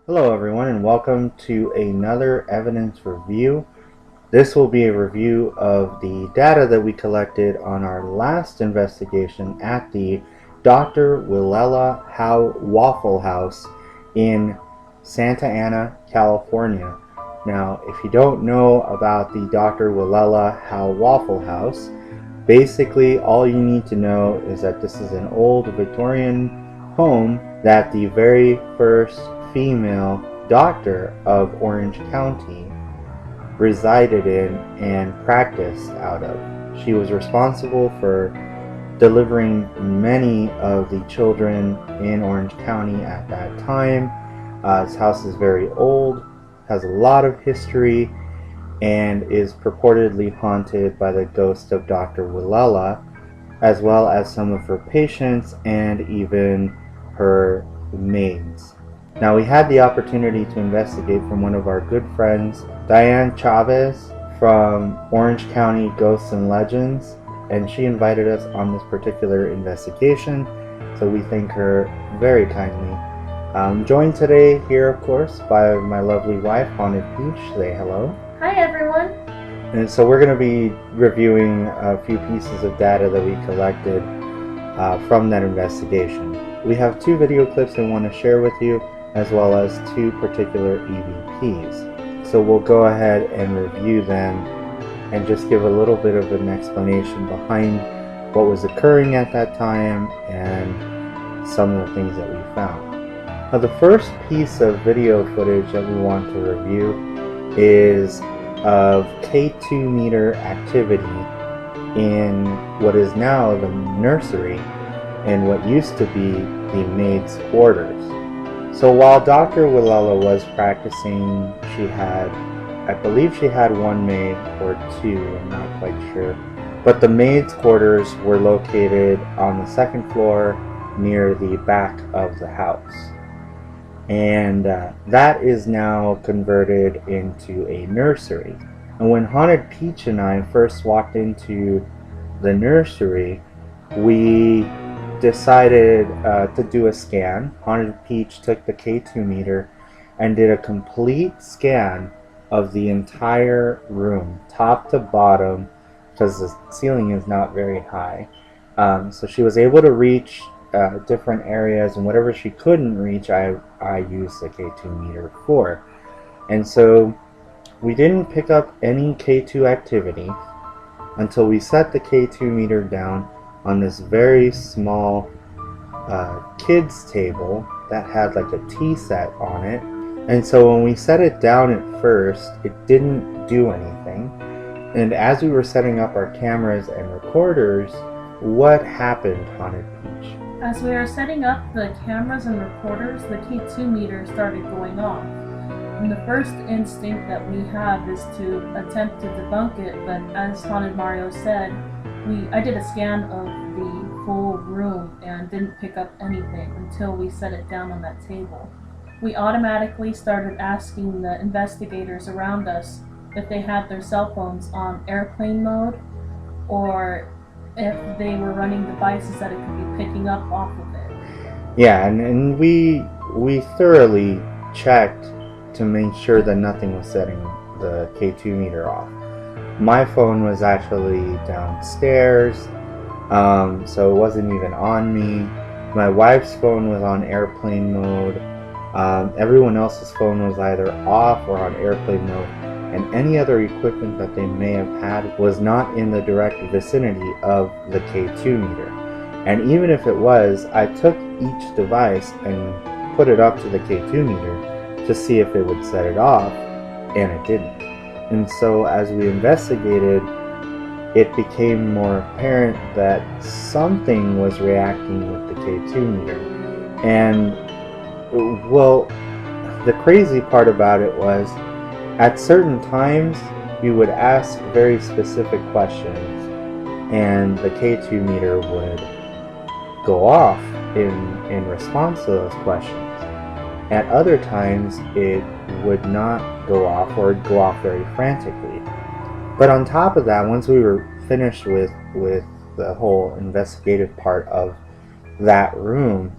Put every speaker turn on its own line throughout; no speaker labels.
Hello everyone, and welcome to another evidence review. This will be a review of the data that we collected on our last investigation at the Dr. Willella Howe-Waffle House in Santa Ana, California. Now, if you don't know about the Dr. Willella Howe-Waffle House, basically all you need to know is that this is an old Victorian home that the very first female doctor of Orange County resided in and practiced out of. She was responsible for delivering many of the children in Orange County at that time. This house is very old, has a lot of history, and is purportedly haunted by the ghost of Dr. Willella, as well as some of her patients and even her maids. Now, we had the opportunity to investigate from one of our good friends, Diane Chavez from Orange County Ghosts and Legends, and she invited us on this particular investigation, so we thank her very kindly. I'm joined today here, of course, by my lovely wife, Haunted Peach. Say hello.
Hi everyone.
And so we're going to be reviewing a few pieces of data that we collected from that investigation. We have two video clips we want to share with you, as well as two particular EVPs. So we'll go ahead and review them and just give a little bit of an explanation behind what was occurring at that time and some of the things that we found. Now, the first piece of video footage that we want to review is of K2 meter activity in what is now the nursery and what used to be the maid's quarters. So while Dr. Willella was practicing, she had, I believe she had one maid or two, I'm not quite sure. But the maid's quarters were located on the second floor near the back of the house. And that is now converted into a nursery. And when Haunted Peach and I first walked into the nursery, we decided to do a scan. Haunted Peach took the K2 meter and did a complete scan of the entire room, top to bottom, because the ceiling is not very high. So she was able to reach different areas, and whatever she couldn't reach, I used the K2 meter for. And so we didn't pick up any K2 activity until we set the K2 meter down on this very small kids table that had like a tea set on it. And so when we set it down at first, it didn't do anything. And as we were setting up our cameras and recorders, what happened, Haunted Peach?
As we were setting up the cameras and recorders, the K2 meter started going off. And the first instinct that we have is to attempt to debunk it, but as Haunted Mario said, I did a scan of the full room and didn't pick up anything until we set it down on that table. We automatically started asking the investigators around us if they had their cell phones on airplane mode or if they were running devices that it could be picking up off of it.
Yeah, and we thoroughly checked to make sure that nothing was setting the K2 meter off. My phone was actually downstairs, so it wasn't even on me. My wife's phone was on airplane mode. Everyone else's phone was either off or on airplane mode, and any other equipment that they may have had was not in the direct vicinity of the K2 meter. And even if it was, I took each device and put it up to the K2 meter to see if it would set it off, and it didn't. And so as we investigated, it became more apparent that something was reacting with the K2 meter. And well, the crazy part about it was, at certain times, we would ask very specific questions, and the K2 meter would go off in response to those questions. At other times, it would not go off, or it'd go off very frantically. But on top of that, once we were finished with the whole investigative part of that room,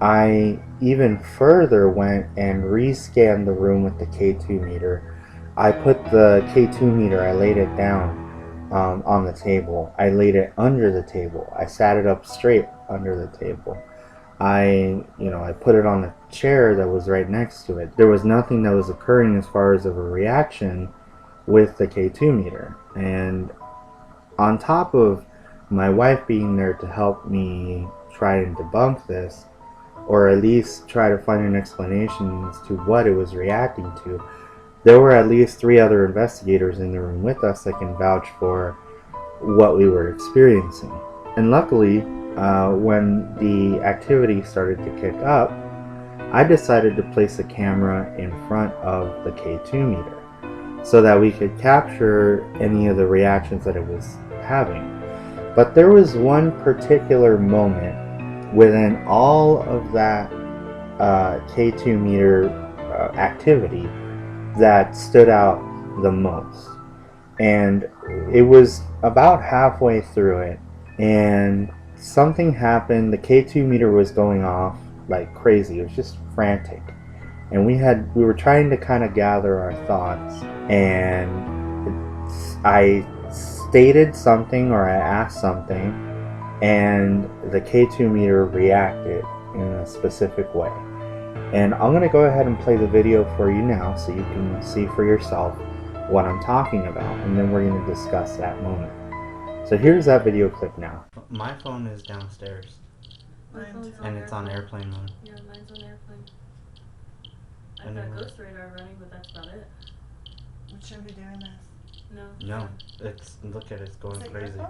I even further went and rescanned the room with the K2 meter. I put the K2 meter, I laid it down on the table. I laid it under the table. I sat it up straight under the table. I put it on a chair that was right next to it. There was nothing that was occurring as far as of a reaction with the K2 meter. And on top of my wife being there to help me try and debunk this, or at least try to find an explanation as to what it was reacting to, there were at least 3 other investigators in the room with us that can vouch for what we were experiencing. And luckily, when the activity started to kick up, I decided to place a camera in front of the K2 meter so that we could capture any of the reactions that it was having. But there was one particular moment within all of that K2 meter activity that stood out the most. And it was about halfway through it, and something happened. The K2 meter was going off like crazy. It was just frantic. And we were trying to kind of gather our thoughts, and I stated something, or I asked something, and the K2 meter reacted in a specific way. And I'm going to go ahead and play the video for you now so you can see for yourself what I'm talking about, and then we're going to discuss that moment. So here's that video clip now. My phone is downstairs, and it's on airplane mode.
Yeah, mine's on airplane. I've got Ghost Radar running, but that's about it.
We shouldn't be doing this.
No.
Look at it, it's going crazy.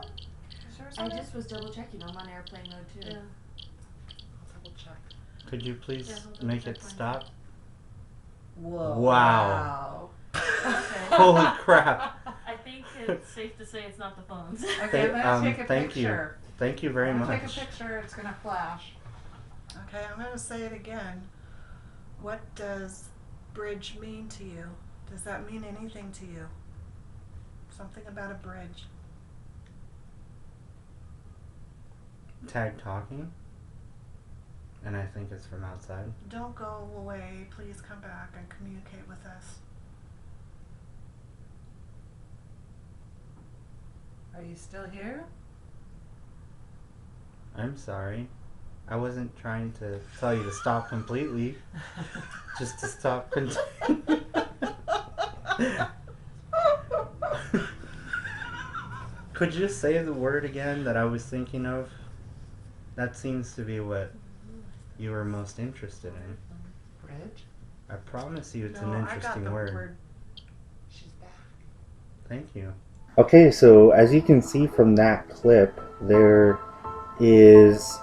I just was double checking. I'm on airplane mode too.
Yeah.
I'll double check.
Could you please
Yeah,
make it stop?
Whoa.
Wow.
Okay.
Holy crap.
I think it's safe to say it's not the phones.
Okay, I'm gonna take a
thank
picture.
Thank you very much.
Take a picture, it's gonna flash. Okay, I'm gonna say it again. What does bridge mean to you? Does that mean anything to you? Something about a bridge.
Tag talking, and I think it's from outside.
Don't go away. Please come back and communicate with us. Are you still here?
I'm sorry. I wasn't trying to tell you to stop completely. Just to stop continuing. Could you just say the word again that I was thinking of? That seems to be what you were most interested in.
Bridge?
I promise you it's
No,
an
I got
interesting
the
word.
word. She's back.
Thank you. Okay, so as you can see from that clip, there is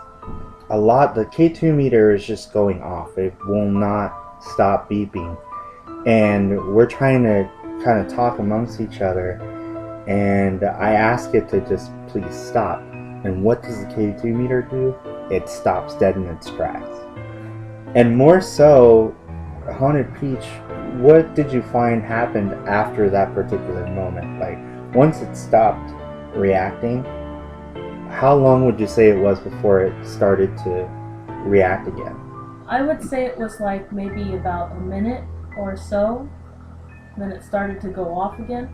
a lot. The K2 meter is just going off. It will not stop beeping. And we're trying to kind of talk amongst each other. And I ask it to just please stop. And what does the K2 meter do? It stops dead in its tracks. And more so, Haunted Peach, what did you find happened after that particular moment? Like, once it stopped reacting, how long would you say it was before it started to react again?
I would say it was like maybe about a minute or so. Then it started to go off again.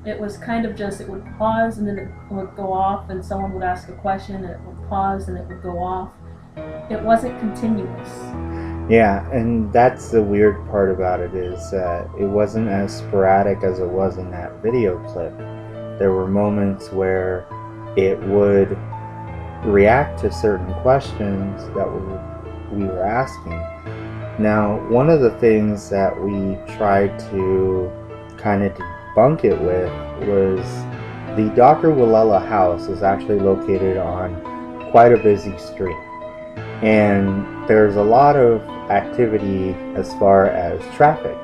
It was kind of just, it would pause and then it would go off, and someone would ask a question and it would pause and it would go off. It wasn't continuous.
Yeah, and that's the weird part about it, is that it wasn't as sporadic as it was in that video clip. There were moments where it would react to certain questions that we were asking. Now, one of the things that we tried to kind of debunk it with was the Dr. Willella house is actually located on quite a busy street. And there's a lot of activity as far as traffic.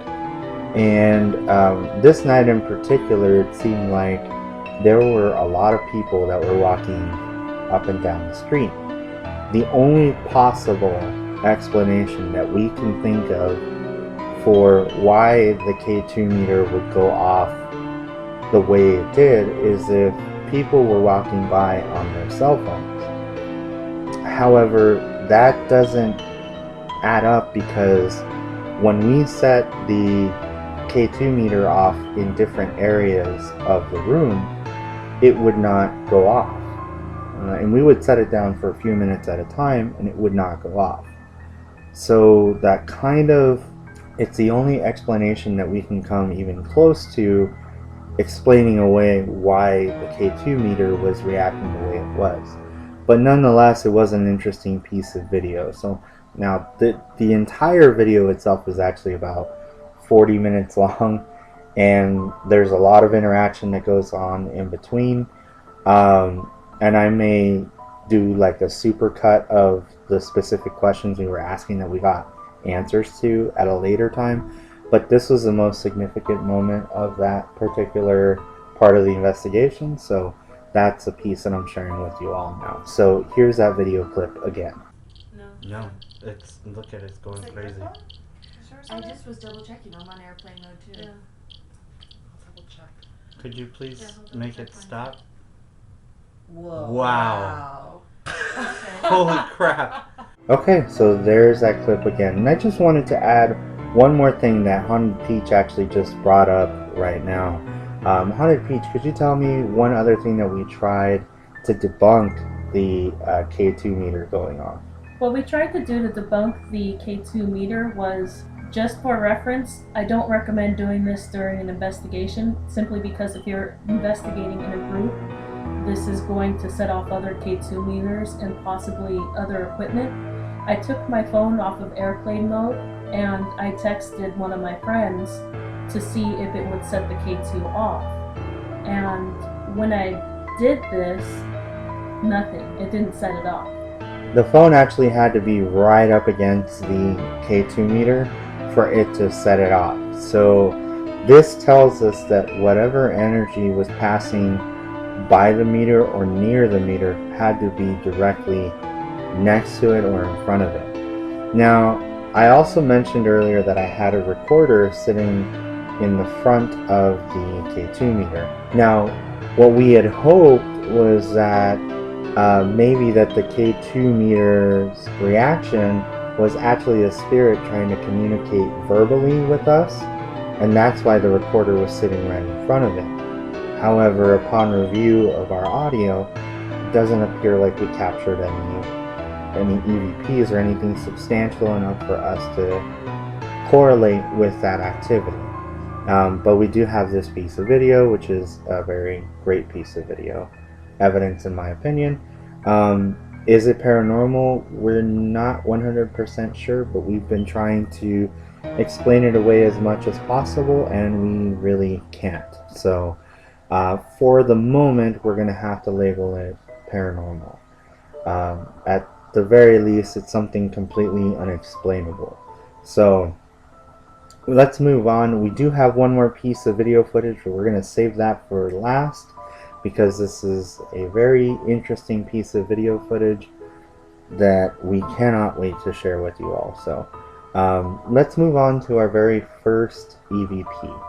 And this night in particular, it seemed like there were a lot of people that were walking up and down the street. The only possible explanation that we can think of for why the K2 meter would go off the way it did is if people were walking by on their cell phones. However, that doesn't add up because when we set the K2 meter off in different areas of the room, it would not go off. And we would set it down for a few minutes at a time and it would not go off. So that kind of, it's the only explanation that we can come even close to explaining away why the K2 meter was reacting the way it was. But nonetheless, it was an interesting piece of video. So now the entire video itself is actually about 40 minutes long, and there's a lot of interaction that goes on in between. And I may do like a super cut of the specific questions we were asking that we got answers to at a later time. But this was the most significant moment of that particular part of the investigation, so that's a piece that I'm sharing with you all now. So here's that video clip again. No, it's, look at it, it's going crazy.
I just was double checking. I'm on airplane mode too.
Yeah.
I'll double check.
Could you please
Yeah,
make it stop?
Whoa.
Wow.
Okay.
Holy crap. Okay, so there's that clip again. And I just wanted to add one more thing that Haunted Peach actually just brought up right now. Haunted Peach, could you tell me one other thing that we tried to debunk the K2 meter going off?
What we tried to do to debunk the K2 meter was, just for reference, I don't recommend doing this during an investigation, simply because if you're investigating in a group, this is going to set off other K2 meters and possibly other equipment. I took my phone off of airplane mode and I texted one of my friends to see if it would set the K2 off. And when I did this, nothing. It didn't set it off.
The phone actually had to be right up against the K2 meter for it to set it off. So this tells us that whatever energy was passing by the meter or near the meter had to be directly next to it or in front of it. Now, I also mentioned earlier that I had a recorder sitting in the front of the K2 meter. Now, what we had hoped was that maybe that the K2 meter's reaction was actually a spirit trying to communicate verbally with us, and that's why the recorder was sitting right in front of it. However, upon review of our audio, it doesn't appear like we captured any EVPs or anything substantial enough for us to correlate with that activity. But we do have this piece of video, which is a very great piece of video evidence in my opinion. Is it paranormal? We're not 100% sure, but we've been trying to explain it away as much as possible, and we really can't. So for the moment, we're going to have to label it paranormal. At the very least, it's something completely unexplainable. So let's move on. We do have one more piece of video footage, but we're going to save that for last, because this is a very interesting piece of video footage that we cannot wait to share with you all. So let's move on to our very first EVP.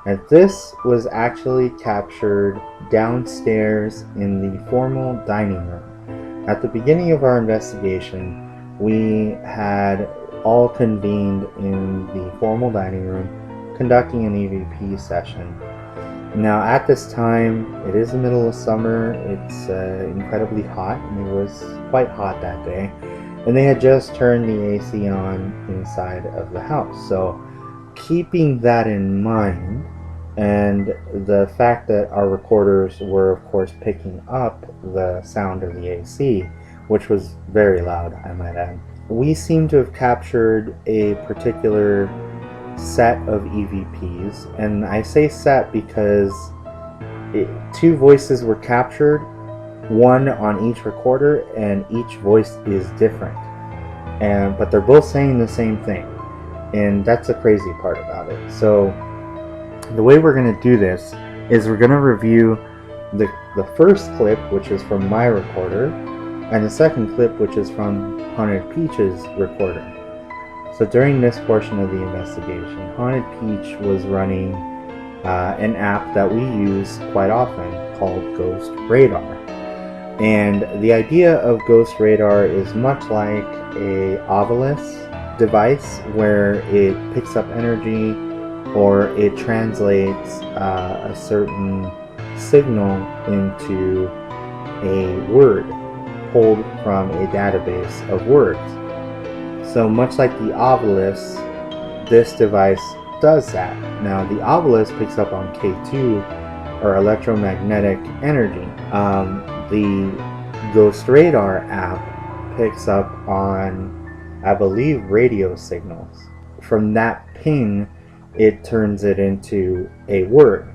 And this was actually captured downstairs in the formal dining room. At the beginning of our investigation, we had all convened in the formal dining room conducting an EVP session. Now at this time, it is the middle of summer, it's incredibly hot, and it was quite hot that day, and they had just turned the AC on inside of the house. So keeping that in mind, and the fact that our recorders were of course picking up the sound of the AC, which was very loud, I might add, we seem to have captured a particular set of EVPs, and I say set because two voices were captured, one on each recorder, and each voice is different, but they're both saying the same thing, and that's the crazy part about it. So the way we're going to do this is we're going to review the first clip, which is from my recorder, and the second clip, which is from Haunted Peach's recorder. So during this portion of the investigation, Haunted Peach was running an app that we use quite often called Ghost Radar. And the idea of Ghost Radar is much like a Ovilus device where it picks up energy or it translates a certain signal into a word pulled from a database of words. So much like the obelisk, this device does that. Now the obelisk picks up on K2 or electromagnetic energy. The Ghost Radar app picks up on, I believe, radio signals. From that ping, it turns it into a word.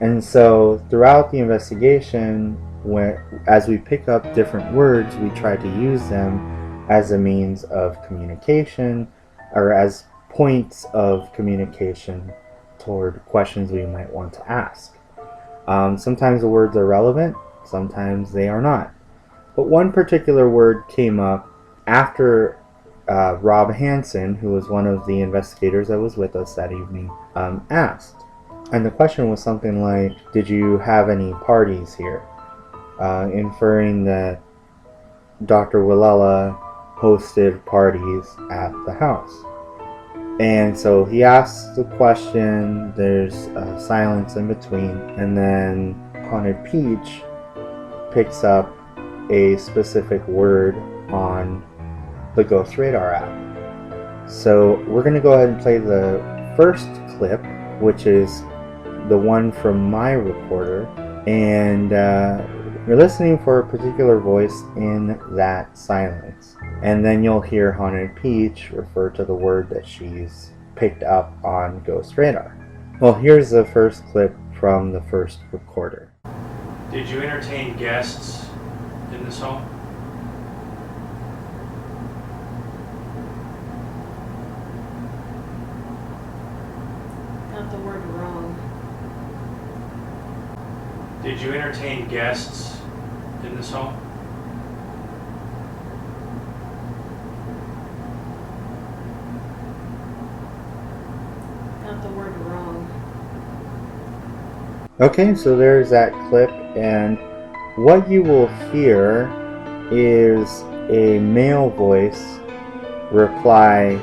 And so throughout the investigation, as we pick up different words, we try to use them as a means of communication or as points of communication toward questions we might want to ask. Sometimes the words are relevant, sometimes they are not. But one particular word came up after Rob Hansen, who was one of the investigators that was with us that evening, asked. And the question was something like, did you have any parties here? Inferring that Dr. Willella hosted parties at the house. And so he asks the question, there's silence in between, and then Haunted Peach picks up a specific word on the Ghost Radar app. So we're going to go ahead and play the first clip, which is the one from my recorder, and you're listening for a particular voice in that silence. And then you'll hear Haunted Peach refer to the word that she's picked up on Ghost Radar. Well, here's the first clip from the first recorder.
Did you entertain guests in this home?
Got the word wrong.
Did you entertain guests in this home?
Got the word wrong.
Okay, so there's that clip, and what you will hear is a male voice reply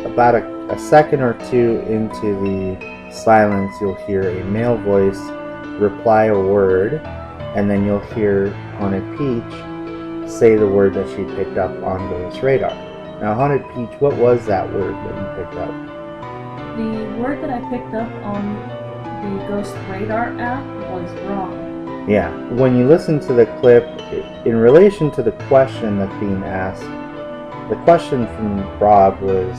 about a second or two into the silence. You'll hear a male voice reply a word, and then you'll hear Haunted Peach say the word that she picked up on Ghost Radar. Now, Haunted Peach, what was that word that you picked up?
The word that I picked up on the Ghost Radar app was wrong.
Yeah, when you listen to the clip, in relation to the question that's being asked, the question from Rob was,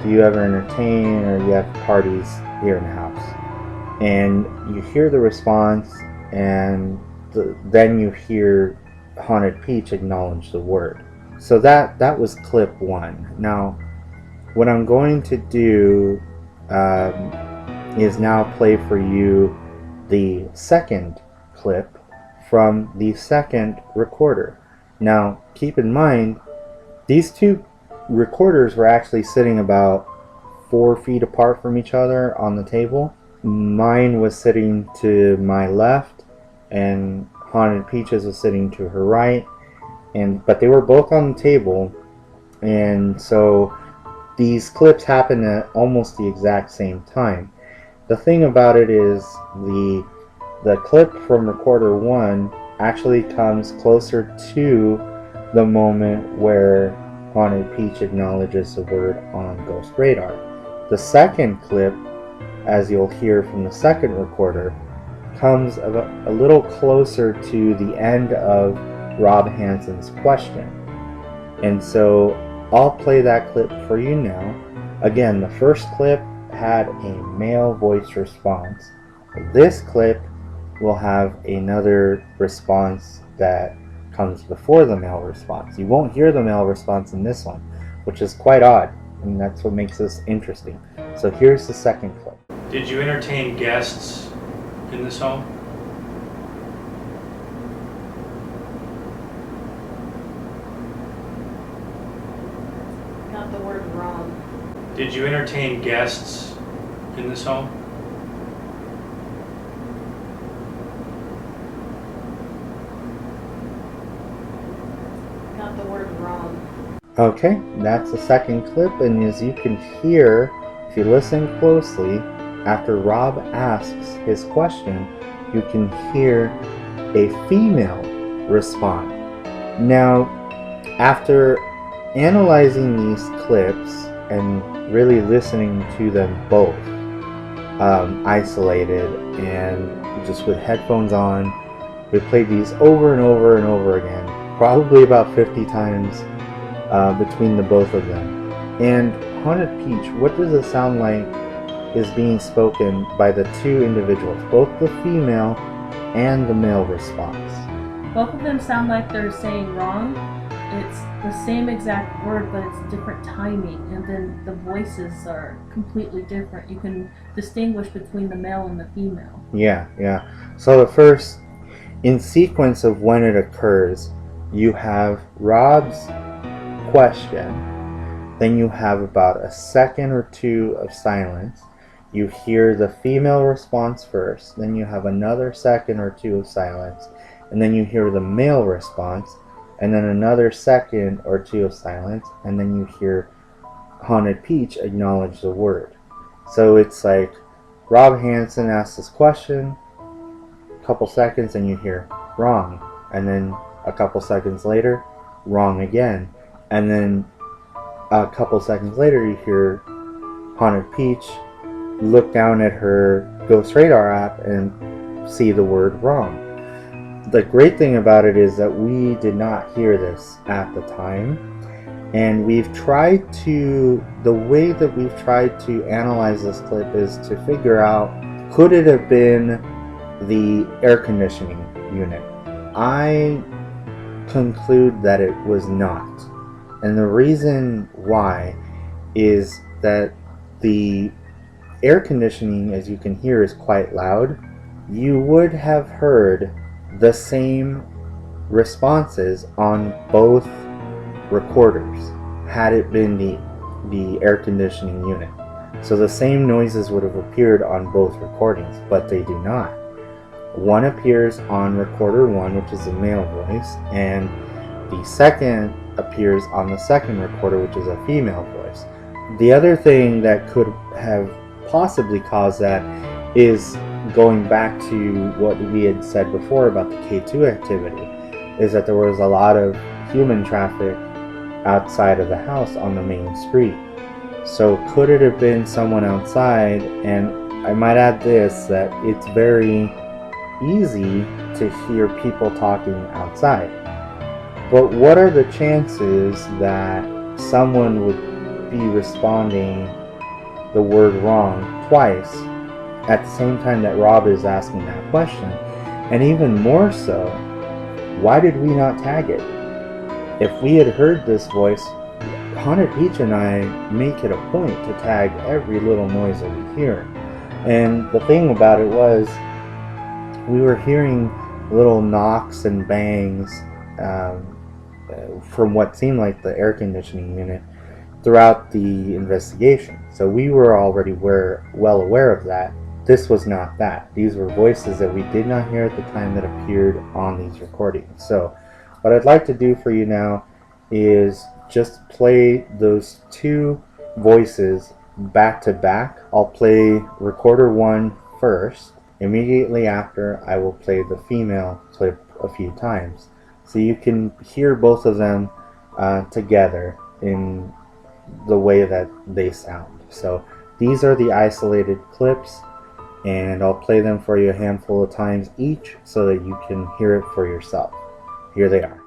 do you ever entertain or do you have parties here in the house? And you hear the response, and then you hear Haunted Peach acknowledge the word. So that was clip one. Now, what I'm going to do is now play for you the second clip from the second recorder. Now, keep in mind, these two recorders were actually sitting about 4 feet apart from each other on the table. Mine was sitting to my left, and Haunted Peach's was sitting to her right, but they were both on the table, and so these clips happened at almost the exact same time. The thing about it is the clip from recorder 1 actually comes closer to the moment where Haunted Peach acknowledges the word on Ghost Radar. The second clip, as you'll hear from the second recorder, comes a little closer to the end of Rob Hansen's question. And so I'll play that clip for you now. Again, the first clip had a male voice response. This clip will have another response that comes before the male response. You won't hear the male response in this one, which is quite odd, and that's what makes this interesting. So here's the second clip.
Did you entertain guests in this home?
Got the word wrong.
Did you entertain guests in this home?
Got the word wrong.
Okay, that's the second clip, and as you can hear, if you listen closely, after Rob asks his question, you can hear a female respond. Now, after analyzing these clips and really listening to them both isolated and just with headphones on, we played these over and over and over again, probably about 50 times between the both of them. And Haunted Peach, what does it sound like is being spoken by the two individuals, both the female and the male response?
Both of them sound like they're saying wrong. It's the same exact word, but it's different timing, and then the voices are completely different. You can distinguish between the male and the female.
Yeah. So the first, in sequence of when it occurs, you have Rob's question, then you have about a second or two of silence. You hear the female response first, then you have another second or two of silence, and then you hear the male response, and then another second or two of silence, and then you hear Haunted Peach acknowledge the word. So it's like Rob Hansen asks this question, a couple seconds, and you hear wrong, and then a couple seconds later, wrong again, and then a couple seconds later you hear Haunted Peach look down at her Ghost Radar app and see the word wrong. The great thing about it is that we did not hear this at the time, and we've tried to, the way that we've tried to analyze this clip is to figure out, could it have been the air conditioning unit? I conclude that it was not, and the reason why is that the air conditioning, as you can hear, is quite loud. You would have heard the same responses on both recorders had it been the air conditioning unit. So the same noises would have appeared on both recordings, but they do not. One appears on recorder 1, which is a male voice, and the second appears on the second recorder, which is a female voice. The other thing that could have possibly caused that is, going back to what we had said before about the K2 activity, is that there was a lot of human traffic outside of the house on the main street. So could it have been someone outside? And I might add this, that it's very easy to hear people talking outside. But what are the chances that someone would be responding the word wrong twice at the same time that Rob is asking that question? And even more so, why did we not tag it? If we had heard this voice, Haunted Peach and I make it a point to tag every little noise that we hear. And the thing about it was, we were hearing little knocks and bangs from what seemed like the air conditioning unit throughout the investigation. So we were already well aware of that. This was not that. These were voices that we did not hear at the time that appeared on these recordings. So what I'd like to do for you now is just play those two voices back to back. I'll play recorder 1 first. Immediately after, I will play the female clip a few times, so you can hear both of them together in the way that they sound. So these are the isolated clips, and I'll play them for you a handful of times each so that you can hear it for yourself. Here they are.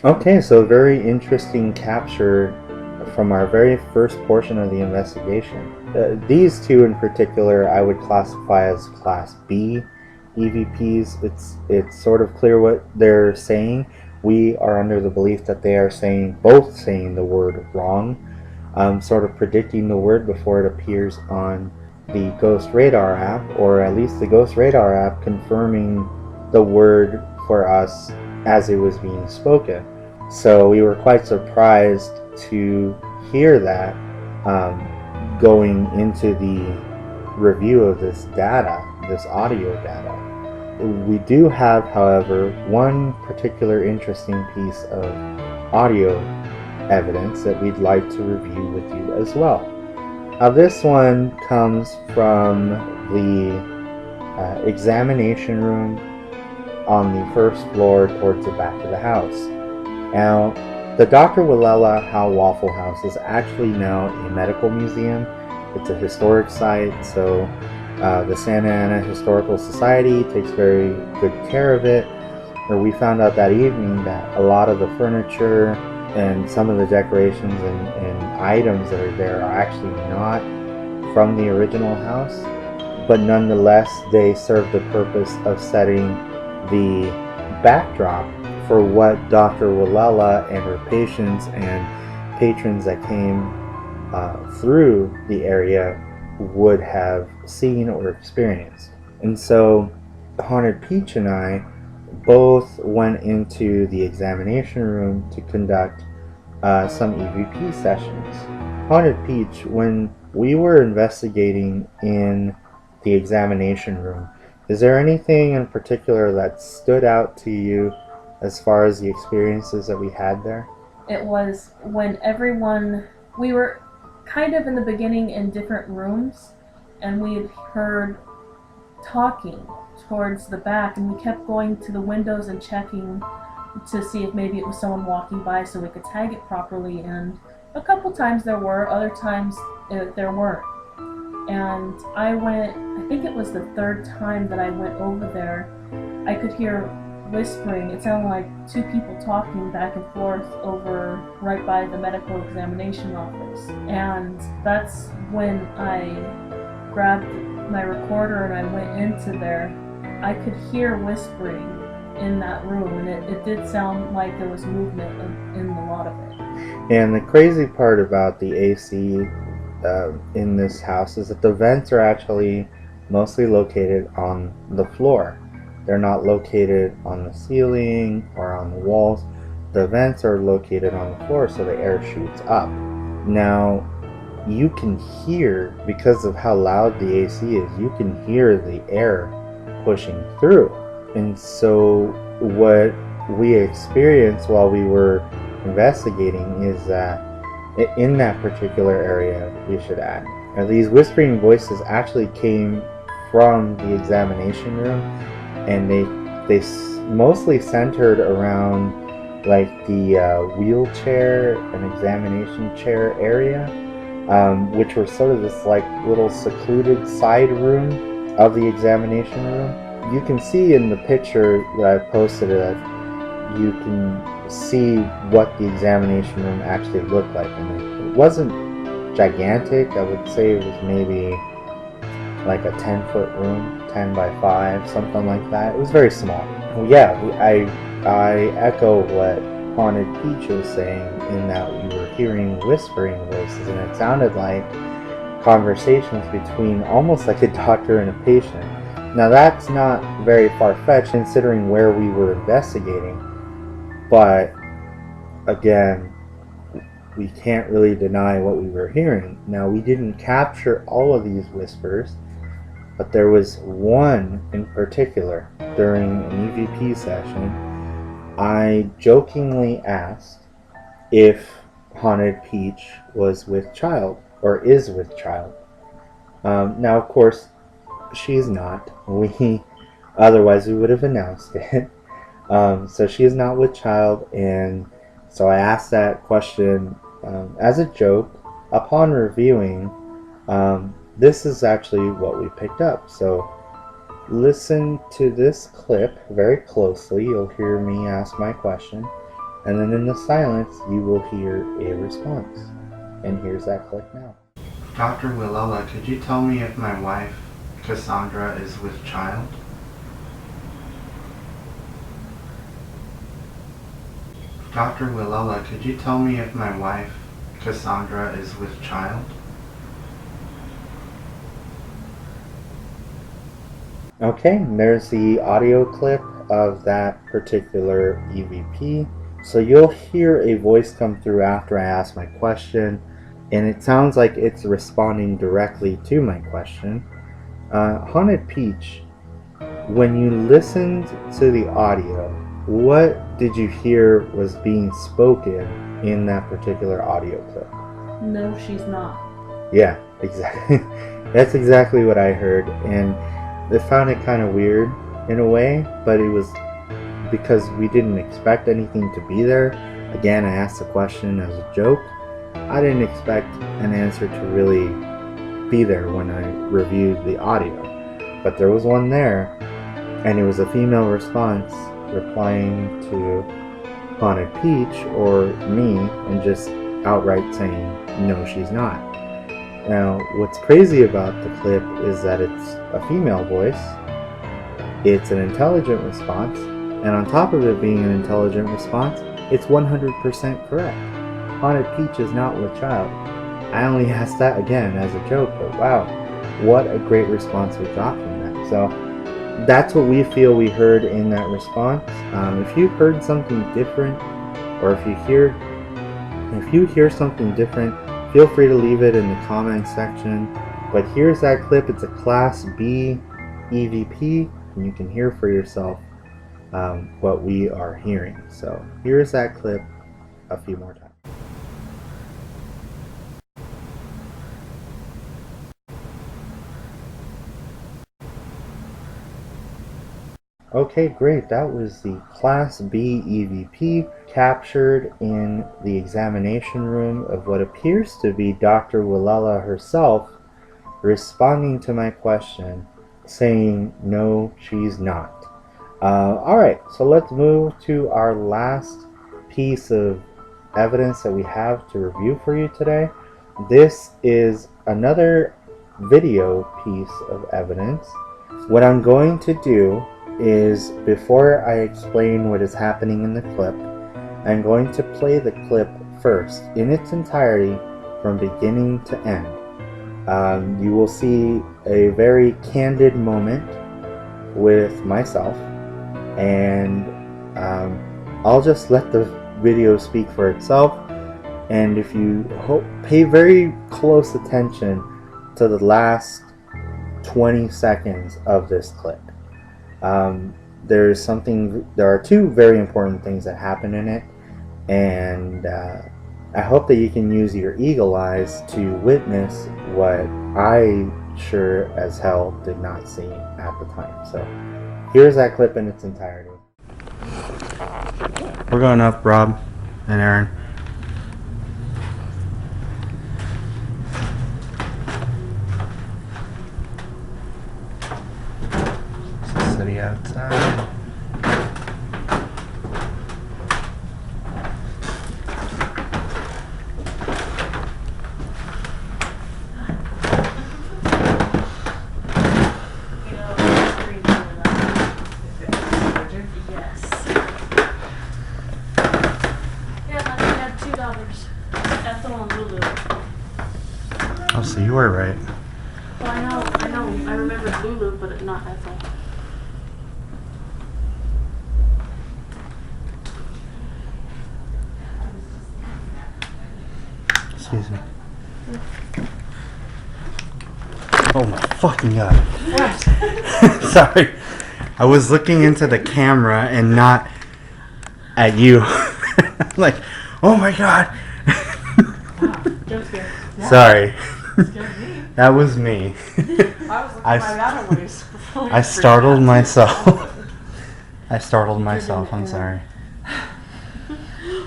Okay, so very interesting capture from our very first portion of the investigation. These two in particular I would classify as Class B EVPs. It's sort of clear what they're saying. We are under the belief that they are both saying the word wrong, sort of predicting the word before it appears on the Ghost Radar app, or at least the Ghost Radar app confirming the word for us as it was being spoken. So we were quite surprised to hear that going into the review of this data, this audio data. We do have, however, one particular interesting piece of audio evidence that we'd like to review with you as well. Now this one comes from the examination room on the first floor towards the back of the house. Now, the Dr. Willella Howe-Waffle House is actually now a medical museum. It's a historic site, so the Santa Ana Historical Society takes very good care of it. Where we found out that evening that a lot of the furniture and some of the decorations and items that are there are actually not from the original house, but nonetheless they serve the purpose of setting the backdrop for what Dr. Willella and her patients and patrons that came through the area would have seen or experienced. And so Haunted Peach and I both went into the examination room to conduct some EVP sessions. Haunted Peach, when we were investigating in the examination room, is there anything in particular that stood out to you as far as the experiences that we had there?
It was when we were kind of in the beginning in different rooms, and we had heard talking towards the back, and we kept going to the windows and checking to see if maybe it was someone walking by so we could tag it properly, and a couple times there were, other times there weren't. And I think it was the third time that I went over there, I could hear whispering. It sounded like two people talking back and forth over right by the medical examination office. And that's when I grabbed my recorder and I went into there. I could hear whispering in that room, and it did sound like there was movement in a lot of it.
And the crazy part about the AC in this house is that the vents are actually mostly located on the floor. They're not located on the ceiling or on the walls. The vents are located on the floor, so the air shoots up. Now, you can hear, because of how loud the AC is, you can hear the air pushing through. And so what we experienced while we were investigating is that in that particular area, we should add, these whispering voices actually came from the examination room, and they mostly centered around like the wheelchair and examination chair area, which were sort of this like little secluded side room of the examination room. You can see in the picture that I posted you can see what the examination room actually looked like, and it wasn't gigantic. I would say it was maybe like a 10-foot room, 10 by 5, something like that. It was very small. Well, yeah, I echo what Haunted Peach was saying in that we were hearing whispering voices, and it sounded like conversations between almost like a doctor and a patient. Now that's not very far-fetched considering where we were investigating, but again, we can't really deny what we were hearing. Now, we didn't capture all of these whispers, but there was one in particular during an EVP session. I jokingly asked if Haunted Peach was with child, or is with child. Now, of course, she's not. Otherwise we would have announced it. So she is not with child, and so I asked that question as a joke. Upon reviewing, this is actually what we picked up. So listen to this clip very closely. You'll hear me ask my question, and then in the silence you will hear a response. And here's that clip now. Dr. Willella, could you tell me if my wife, Cassandra, is with child? Dr. Willella, could you tell me if my wife, Cassandra, is with child? Okay, there's the audio clip of that particular EVP. So you'll hear a voice come through after I ask my question, and it sounds like it's responding directly to my question. Haunted Peach, when you listened to the audio, what did you hear was being spoken in that particular audio clip?
No, she's not.
Yeah, exactly. That's exactly what I heard, and I found it kind of weird in a way, but it was because we didn't expect anything to be there. Again, I asked the question as a joke. I didn't expect an answer to really be there when I reviewed the audio, but there was one there, and it was a female response replying to Haunted Peach or me and just outright saying, no, she's not. Now, what's crazy about the clip is that it's a female voice, it's an intelligent response, and on top of it being an intelligent response, it's 100% correct. Haunted Peach is not with child. I only asked that again as a joke, but wow, what a great response we got from that. So that's what we feel we heard in that response. If you heard something different, or if you hear something different, feel free to leave it in the comments section. But here's that clip. It's a Class B EVP, and you can hear for yourself what we are hearing. So here's that clip a few more times. Okay, great. That was the Class B EVP captured in the examination room of what appears to be Dr. Willella herself responding to my question, saying, no, she's not. Alright, so let's move to our last piece of evidence that we have to review for you today. This is another video piece of evidence. What I'm going to do is, before I explain what is happening in the clip, I'm going to play the clip first in its entirety from beginning to end. You will see a very candid moment with myself, and I'll just let the video speak for itself. And if you pay very close attention to the last 20 seconds of this clip, there are two very important things that happen in it, and I hope that you can use your eagle eyes to witness what I sure as hell did not see at the time. So here's that clip in its entirety. We're going up, Rob and Aaron. City outside. Oh, so you were right.
Well, I know. I remember Lulu, but not Ethel.
Excuse me. Oh my fucking god. What? Sorry. I was looking into the camera and not at you. Like, oh my god.
Jump scare.
Sorry. That was me. I startled myself. I startled myself. I'm sorry.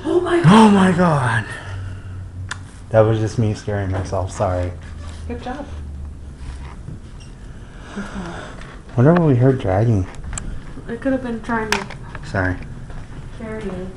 Oh my god.
Oh my god. That was just me scaring myself. Sorry.
Good job.
Wonder what we heard dragging.
It could have been trying to
Sorry.
carry it.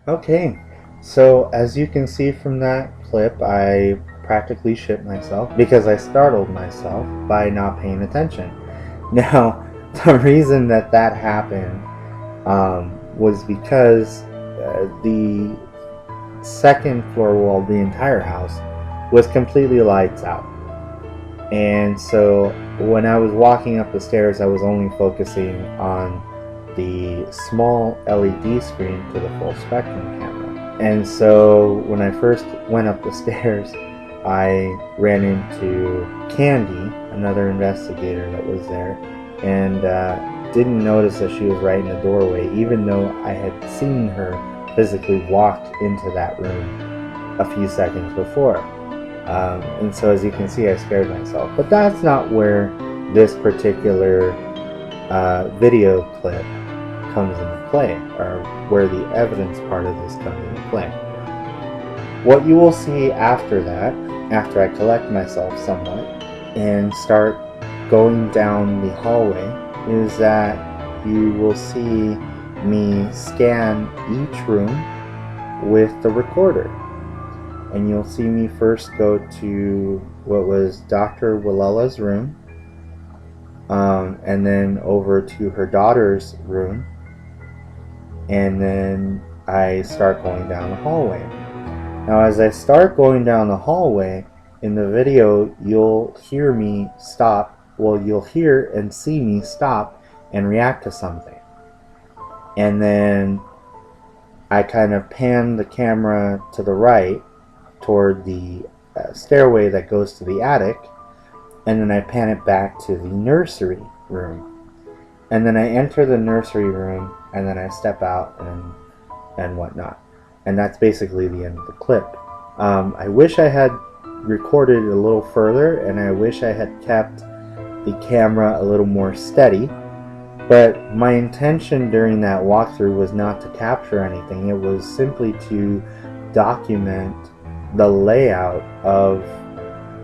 Okay, so as you can see from that clip, I practically shit myself because I startled myself by not paying attention. Now, the reason that happened was because the second floor wall, the entire house, was completely lights out. And so when I was walking up the stairs, I was only focusing on the small LED screen to the full spectrum camera. And so when I first went up the stairs, I ran into Candy, another investigator that was there, and didn't notice that she was right in the doorway, even though I had seen her physically walk into that room a few seconds before. And so as you can see, I scared myself. But that's not where this particular video clip comes into play, or where the evidence part of this comes into play. What you will see after that, after I collect myself somewhat and start going down the hallway, is that you will see me scan each room with the recorder. And you'll see me first go to what was Dr. Willella's room, and then over to her daughter's room, and then I start going down the hallway. Now as I start going down the hallway, in the video you'll hear me stop, well, you'll hear and see me stop and react to something. And then I kind of pan the camera to the right toward the stairway that goes to the attic, and then I pan it back to the nursery room. And then I enter the nursery room, and then I step out and whatnot. And that's basically the end of the clip. I wish I had recorded a little further, and I wish I had kept the camera a little more steady. But my intention during that walkthrough was not to capture anything. It was simply to document the layout of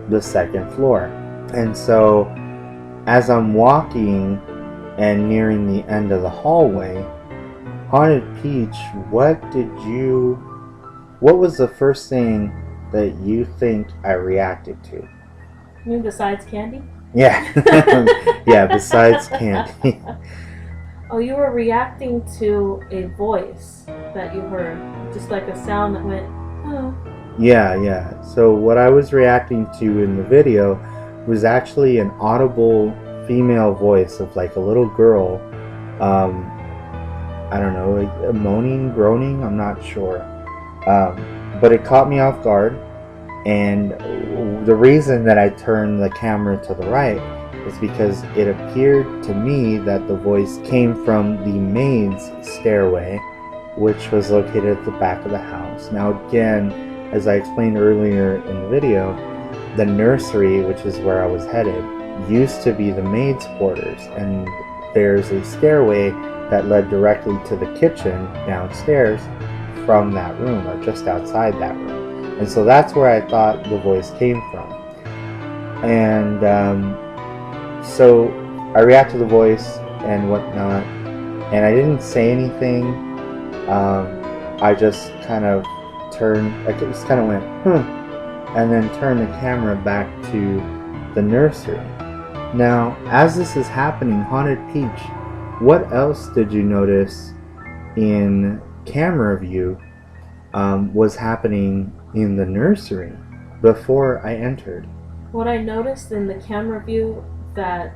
the second floor. And so as I'm walking and nearing the end of the hallway, Haunted Peach, what was the first thing that you think I reacted to?
You mean besides Candy?
Yeah. Yeah, besides Candy.
Oh, you were reacting to a voice that you heard, just like a sound that went, oh.
Yeah. So what I was reacting to in the video was actually an audible female voice of like a little girl. I don't know, like moaning, groaning, I'm not sure. But it caught me off guard. And the reason that I turned the camera to the right is because it appeared to me that the voice came from the maid's stairway, which was located at the back of the house. Now again, as I explained earlier in the video, the nursery, which is where I was headed, used to be the maid's quarters, and there's a stairway that led directly to the kitchen downstairs from that room, or just outside that room. And so that's where I thought the voice came from. And so I reacted to the voice and whatnot, and I didn't say anything. I just kind of went, and then turned the camera back to the nursery. Now, as this is happening, Haunted Peach, what else did you notice in camera view was happening in the nursery before I entered?
What I noticed in the camera view that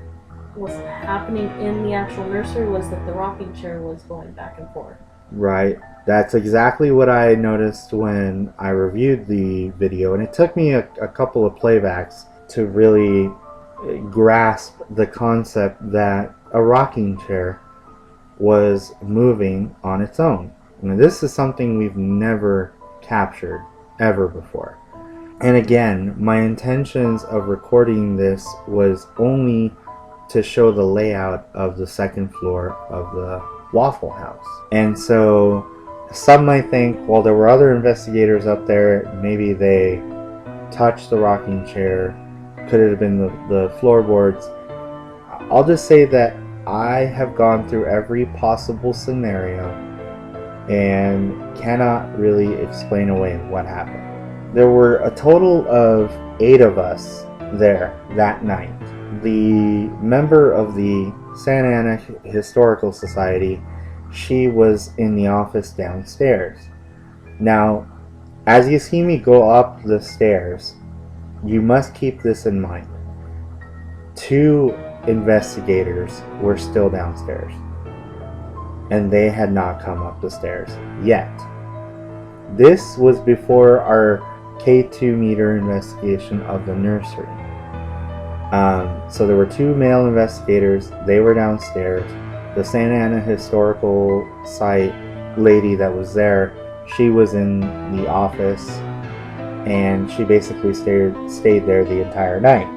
was happening in the actual nursery was that the rocking chair was going back and forth.
Right. That's exactly what I noticed when I reviewed the video, and it took me a couple of playbacks to really grasp the concept that a rocking chair was moving on its own. Now, this is something we've never captured ever before. And again, my intentions of recording this was only to show the layout of the second floor of the Waffle House. And so some might think, well, there were other investigators up there, maybe they touched the rocking chair, could it have been the floorboards? I'll just say that I have gone through every possible scenario and cannot really explain away what happened. There were a total of 8 of us there that night. The member of the Santa Ana Historical Society, she was in the office downstairs. Now, as you see me go up the stairs, you must keep this in mind. 2 investigators were still downstairs, and they had not come up the stairs yet. This was before our K2 meter investigation of the nursery. So there were 2 male investigators. They were downstairs. The Santa Ana Historical Site lady that was there, she was in the office, and she basically stayed there the entire night.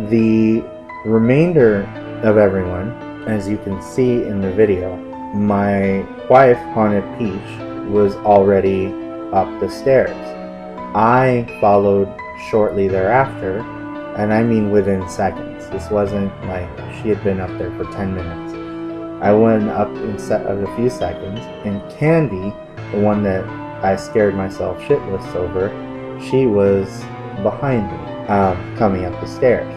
The remainder of everyone, as you can see in the video, my wife, Haunted Peach, was already up the stairs. I followed shortly thereafter, and I mean within seconds. This wasn't like she had been up there for 10 minutes. I went up in a few seconds, and Candy, the one that I scared myself shitless over, she was behind me, coming up the stairs.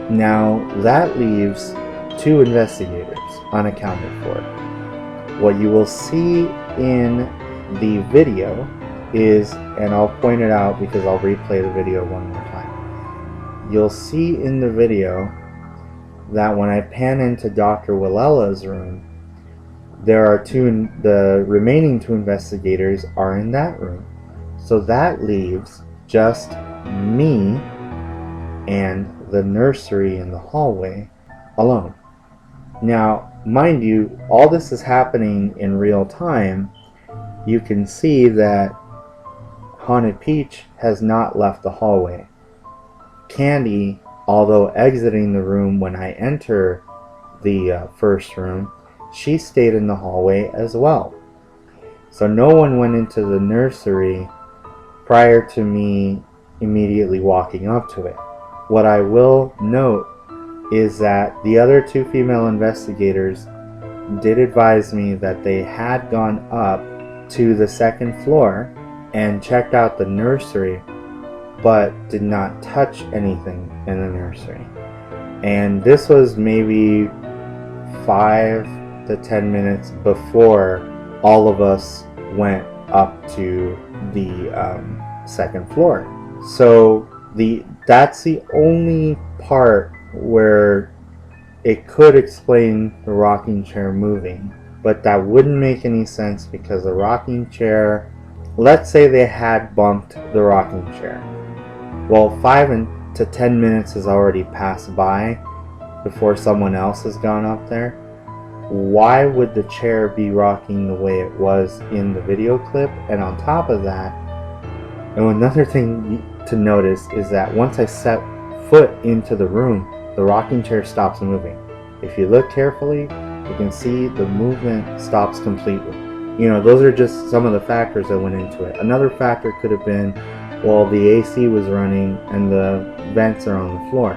Now, that leaves 2 investigators unaccounted for. What you will see in the video is, and I'll point it out because I'll replay the video one more time. You'll see in the video that when I pan into Dr. Willella's room, there are the remaining 2 investigators are in that room. So that leaves just me and the nursery in the hallway alone. Now, mind you, all this is happening in real time. You can see that Haunted Peach has not left the hallway. Candy, although exiting the room when I enter the first room, she stayed in the hallway as well. So no one went into the nursery prior to me immediately walking up to it. What I will note is that the other 2 female investigators did advise me that they had gone up to the 2nd floor and checked out the nursery, but did not touch anything in the nursery. And this was maybe 5 to 10 minutes before all of us went up to the 2nd floor. So that's the only part where it could explain the rocking chair moving, but that wouldn't make any sense because the rocking chair, let's say they had bumped the rocking chair. Well, 5 to 10 minutes has already passed by before someone else has gone up there. Why would the chair be rocking the way it was in the video clip? And on top of that, and another thing to notice is that once I set foot into the room, the rocking chair stops moving. If you look carefully, you can see the movement stops completely. You know, those are just some of the factors that went into it. Another factor could have been, well, the AC was running and the vents are on the floor.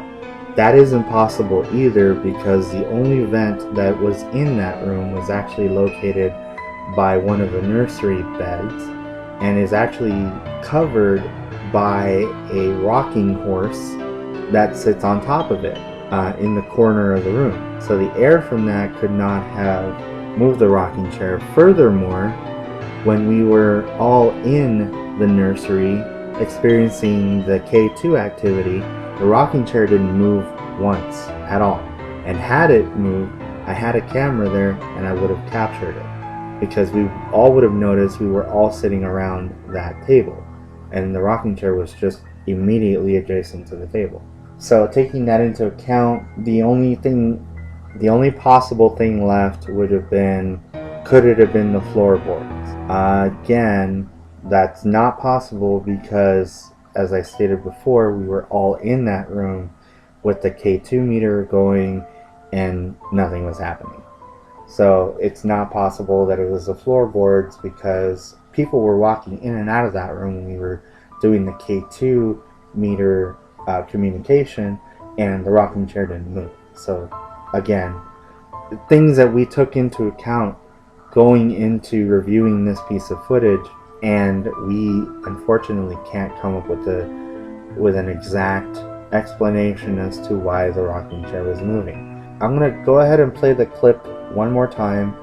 That isn't possible either because the only vent that was in that room was actually located by one of the nursery beds and is actually covered by a rocking horse that sits on top of it in the corner of the room. So the air from that could not have moved the rocking chair. Furthermore, when we were all in the nursery experiencing the K2 activity, the rocking chair didn't move once at all. And had it moved, I had a camera there and I would have captured it because we all would have noticed we were all sitting around that table and the rocking chair was just immediately adjacent to the table. So taking that into account, the only possible thing left would have been, could it have been the floorboards? Again, that's not possible because, as I stated before, we were all in that room with the K2 meter going and nothing was happening. So it's not possible that it was the floorboards because people were walking in and out of that room when we were doing the K2 meter communication and the rocking chair didn't move. So again, things that we took into account going into reviewing this piece of footage, and we unfortunately can't come up with an exact explanation as to why the rocking chair was moving. I'm going to go ahead and play the clip one more time.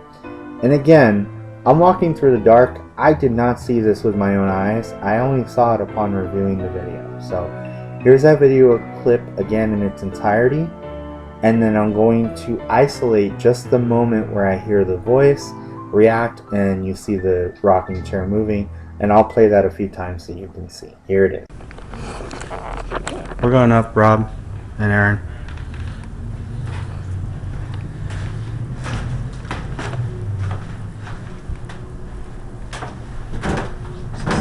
And again, I'm walking through the dark. I did not see this with my own eyes. I only saw it upon reviewing the video. So here's that video clip again in its entirety. And then I'm going to isolate just the moment where I hear the voice, react, and you see the rocking chair moving. And I'll play that a few times so you can see. Here it is. We're going up, Rob and Aaron.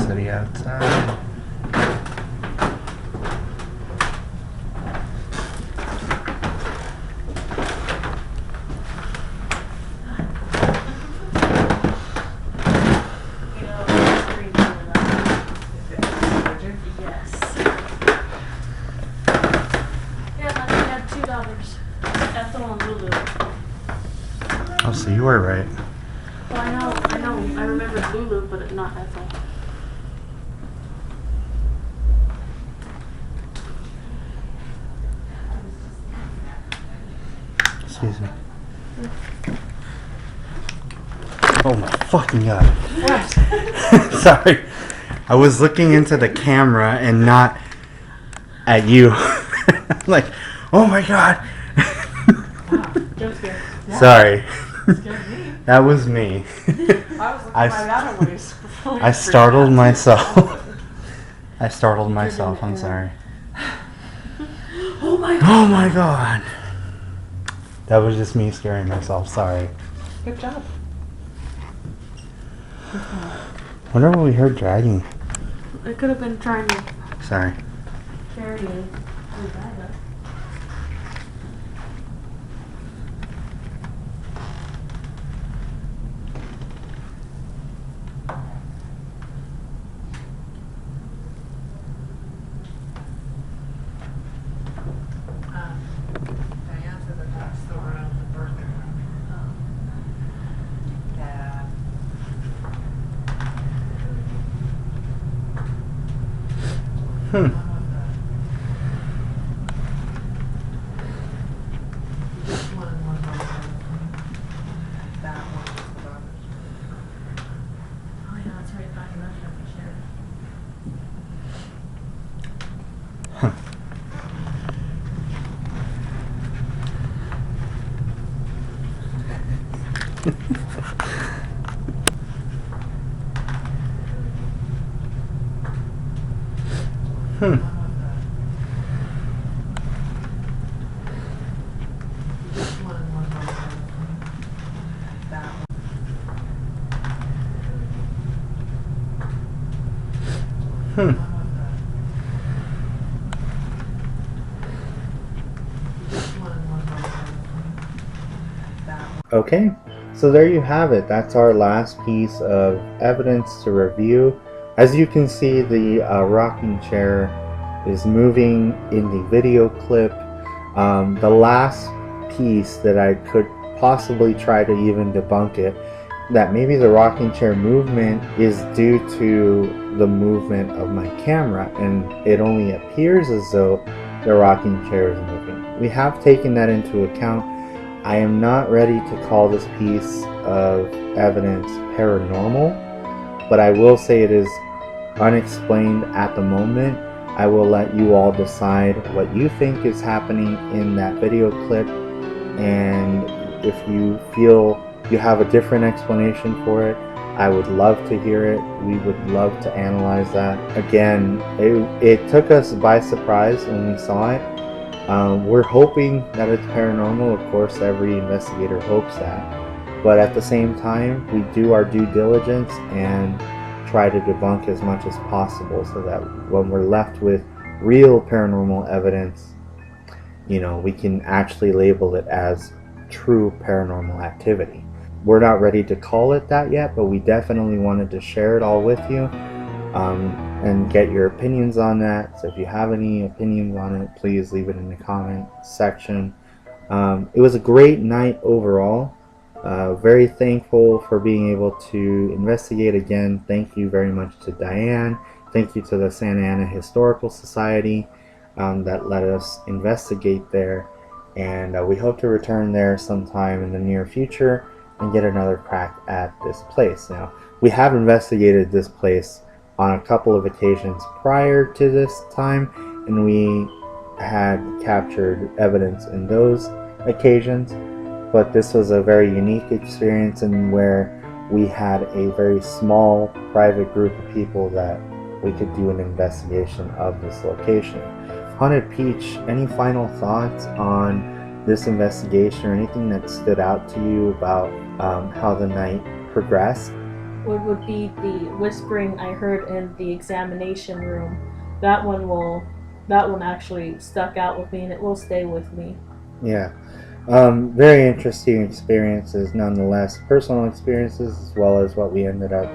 City outside. Oh, so you were right.
Well, I know. I remember Lulu, but not Ethel.
Excuse me. Oh my fucking god. What? Sorry. I was looking into the camera and not at you. Like, oh my god.
Wow, jump scare. Yeah.
Sorry.
Scared me.
That was me.
I was looking right at him when
I startled myself. I startled myself. I'm sorry.
Oh my god.
Oh my god. That was just me scaring myself. Sorry.
Good job.
Wonder what we heard dragging.
It could have been trying to
Sorry.
carry you.
Hmm. Hmm. Hmm. Okay, so there you have it. That's our last piece of evidence to review. As you can see, the rocking chair is moving in the video clip. The last piece that I could possibly try to even debunk it, that maybe the rocking chair movement is due to the movement of my camera, and it only appears as though the rocking chair is moving. We have taken that into account. I am not ready to call this piece of evidence paranormal, but I will say it is unexplained at the moment. I will let you all decide what you think is happening in that video clip, and if you feel you have a different explanation for it, I would love to hear it. We would love to analyze that. Again, it took us by surprise when we saw it. We're hoping that it's paranormal. Of course, every investigator hopes that. But at the same time, we do our due diligence and try to debunk as much as possible so that when we're left with real paranormal evidence, you know, we can actually label it as true paranormal activity. We're not ready to call it that yet, but we definitely wanted to share it all with you and get your opinions on that. So if you have any opinions on it, please leave it in the comment section. It was a great night overall. Very thankful for being able to investigate again. Thank you very much to Diane. Thank you to the Santa Ana Historical Society that let us investigate there. And we hope to return there sometime in the near future and get another crack at this place. Now, we have investigated this place on a couple of occasions prior to this time, and we had captured evidence in those occasions, but this was a very unique experience in where we had a very small private group of people that we could do an investigation of this location. Haunted Peach, any final thoughts on this investigation or anything that stood out to you about how the night progressed?
What would be the whispering I heard in the examination room? That one actually stuck out with me, and it will stay with me.
Yeah. Very interesting experiences nonetheless, personal experiences as well as what we ended up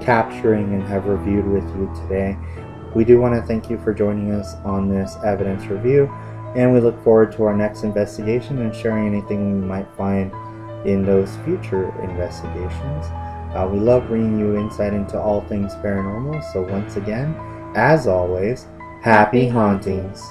capturing and have reviewed with you today. We do want to thank you for joining us on this evidence review, and we look forward to our next investigation and sharing anything we might find in those future investigations. We love bringing you insight into all things paranormal, so once again, as always, happy hauntings!